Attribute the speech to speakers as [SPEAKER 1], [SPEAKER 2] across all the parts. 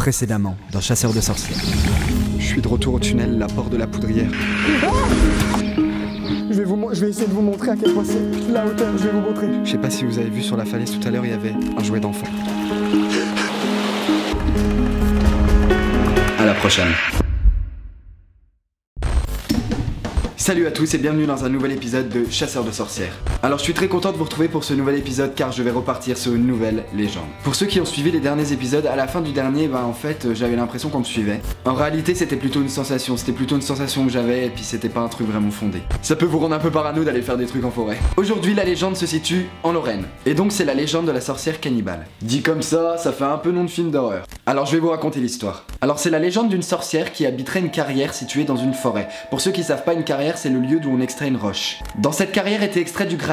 [SPEAKER 1] Précédemment, dans Chasseurs de sorcières.
[SPEAKER 2] Je suis de retour au tunnel, la porte de la Poudrière.
[SPEAKER 3] Je vais essayer de vous montrer à quel point c'est la hauteur, je vais vous montrer.
[SPEAKER 2] Je sais pas si vous avez vu sur la falaise tout à l'heure, il y avait un jouet d'enfant.
[SPEAKER 1] À la prochaine.
[SPEAKER 2] Salut à tous et bienvenue dans un nouvel épisode de Chasseurs de sorcières. Alors je suis très content de vous retrouver pour ce nouvel épisode car je vais repartir sur une nouvelle légende. Pour ceux qui ont suivi les derniers épisodes, à la fin du dernier, en fait j'avais l'impression qu'on me suivait. En réalité c'était plutôt une sensation que j'avais et puis c'était pas un truc vraiment fondé. Ça peut vous rendre un peu parano d'aller faire des trucs en forêt. Aujourd'hui la légende se situe en Lorraine. Et donc c'est la légende de la sorcière cannibale. Dit comme ça fait un peu nom de film d'horreur. Alors je vais vous raconter l'histoire. Alors c'est la légende d'une sorcière qui habiterait une carrière située dans une forêt. Pour ceux qui savent pas, une carrière c'est le lieu d'où on extrait une roche. Dans cette carrière était extrait du granit.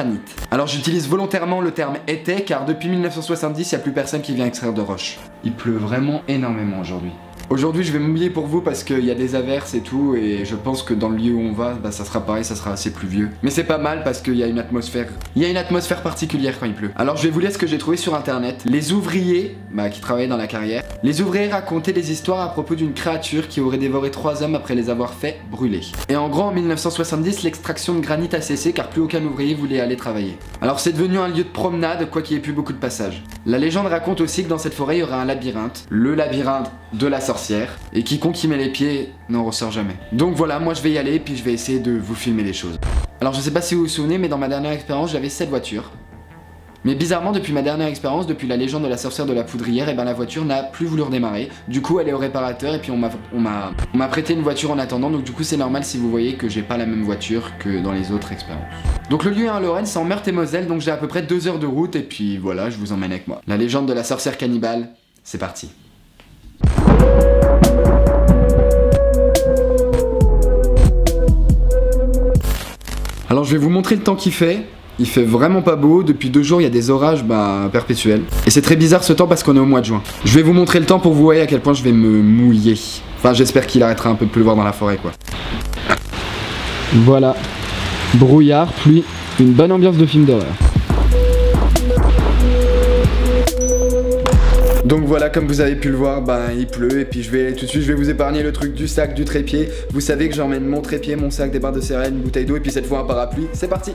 [SPEAKER 2] Alors j'utilise volontairement le terme était car depuis 1970 il n'y a plus personne qui vient extraire de roche. Il pleut vraiment énormément aujourd'hui. Aujourd'hui je vais me mouiller pour vous parce qu'il y a des averses et tout et je pense que dans le lieu où on va, ça sera pareil, ça sera assez pluvieux. Mais c'est pas mal parce qu'il y a une atmosphère. Il y a une atmosphère particulière quand il pleut. Alors je vais vous lire ce que j'ai trouvé sur internet. Les ouvriers, qui travaillaient dans la carrière, les ouvriers racontaient des histoires à propos d'une créature qui aurait dévoré 3 hommes après les avoir fait brûler. Et en gros en 1970 l'extraction de granit a cessé car plus aucun ouvrier voulait aller travailler. Alors c'est devenu un lieu de promenade quoi qu'il n'y ait plus beaucoup de passages. La légende raconte aussi que dans cette forêt il y aurait un labyrinthe, le labyrinthe de la sorcière, et quiconque y met les pieds n'en ressort jamais. Donc voilà, moi je vais y aller puis je vais essayer de vous filmer les choses. Alors je sais pas si vous vous souvenez mais dans ma dernière expérience j'avais cette voiture. Mais bizarrement depuis ma dernière expérience, depuis la légende de la sorcière de la Poudrière, la voiture n'a plus voulu redémarrer. Du coup elle est au réparateur et puis on m'a prêté une voiture en attendant. Donc du coup c'est normal si vous voyez que j'ai pas la même voiture que dans les autres expériences. Donc le lieu est en Lorraine, c'est en Meurthe-et-Moselle, donc j'ai à peu près 2 heures de route et puis voilà, je vous emmène avec moi. La légende de la sorcière cannibale, c'est parti. Alors je vais vous montrer le temps qu'il fait. Il fait vraiment pas beau, depuis 2 jours il y a des orages perpétuels. Et c'est très bizarre ce temps parce qu'on est au mois de juin. Je vais vous montrer le temps pour vous voir à quel point je vais me mouiller. Enfin j'espère qu'il arrêtera un peu de pleuvoir dans la forêt quoi.
[SPEAKER 3] Voilà, brouillard, pluie, une bonne ambiance de film d'horreur.
[SPEAKER 2] Donc voilà, comme vous avez pu le voir, il pleut et puis tout de suite je vais vous épargner le truc du sac, du trépied. Vous savez que j'emmène mon trépied, mon sac, des barres de céréales, une bouteille d'eau et puis cette fois un parapluie. C'est parti.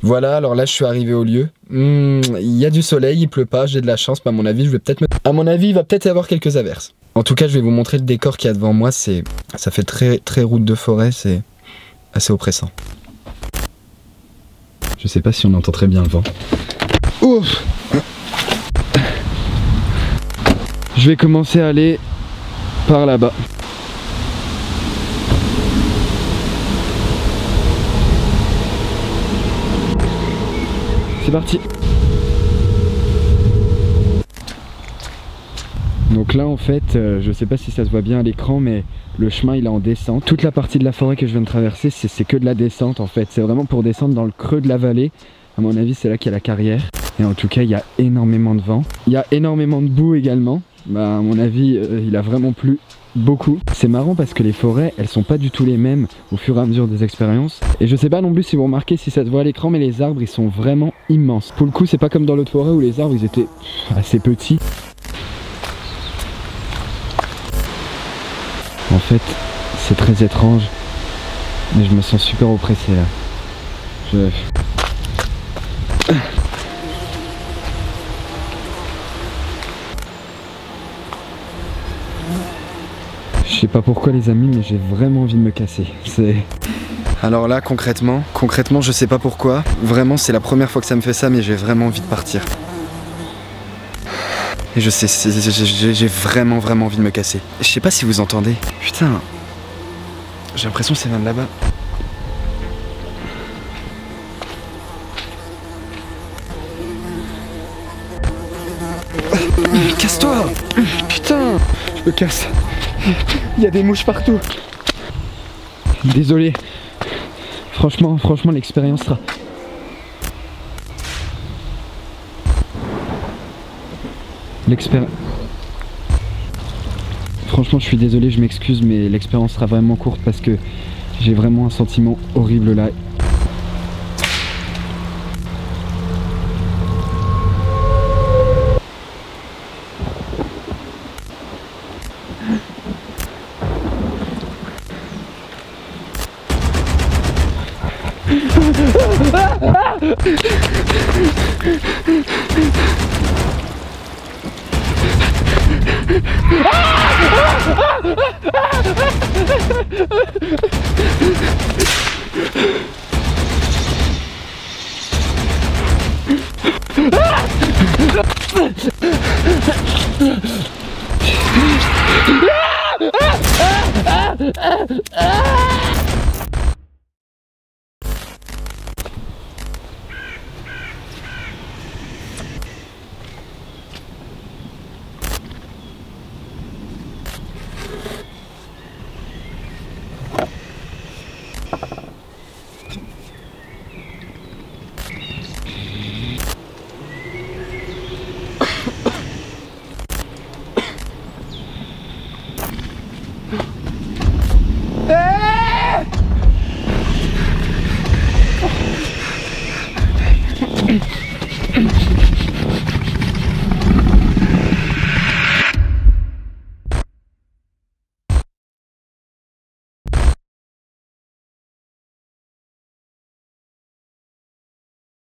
[SPEAKER 2] Voilà, alors là je suis arrivé au lieu. Il y a du soleil, il pleut pas, j'ai de la chance, à mon avis, à mon avis, il va peut-être y avoir quelques averses. En tout cas, je vais vous montrer le décor qu'il y a devant moi, ça fait très route de forêt, c'est assez oppressant. Je sais pas si on entend très bien le vent. Ouf. Je vais commencer à aller par là-bas. C'est parti. Donc là en fait, je sais pas si ça se voit bien à l'écran mais le chemin il est en descente. Toute la partie de la forêt que je viens de traverser c'est que de la descente en fait. C'est vraiment pour descendre dans le creux de la vallée. À mon avis c'est là qu'il y a la carrière. Et en tout cas il y a énormément de vent. Il y a énormément de boue également. À mon avis il a vraiment plu beaucoup. C'est marrant parce que les forêts elles sont pas du tout les mêmes au fur et à mesure des expériences. Et je sais pas non plus si vous remarquez si ça se voit à l'écran mais les arbres ils sont vraiment immenses. Pour le coup c'est pas comme dans l'autre forêt où les arbres ils étaient assez petits. En fait, c'est très étrange, mais je me sens super oppressé là. Je sais pas pourquoi les amis, mais j'ai vraiment envie de me casser. Alors là, concrètement, je sais pas pourquoi. Vraiment, c'est la première fois que ça me fait ça, mais j'ai vraiment envie de partir. Et je sais, j'ai vraiment envie de me casser. Je sais pas si vous entendez. Putain, j'ai l'impression que ça vient de là-bas. Casse-toi! Putain, je me casse. Il y a des mouches partout. Désolé. Franchement, l'expérience sera... Franchement je suis désolé, je m'excuse mais l'expérience sera vraiment courte parce que j'ai vraiment un sentiment horrible là.
[SPEAKER 3] Ah!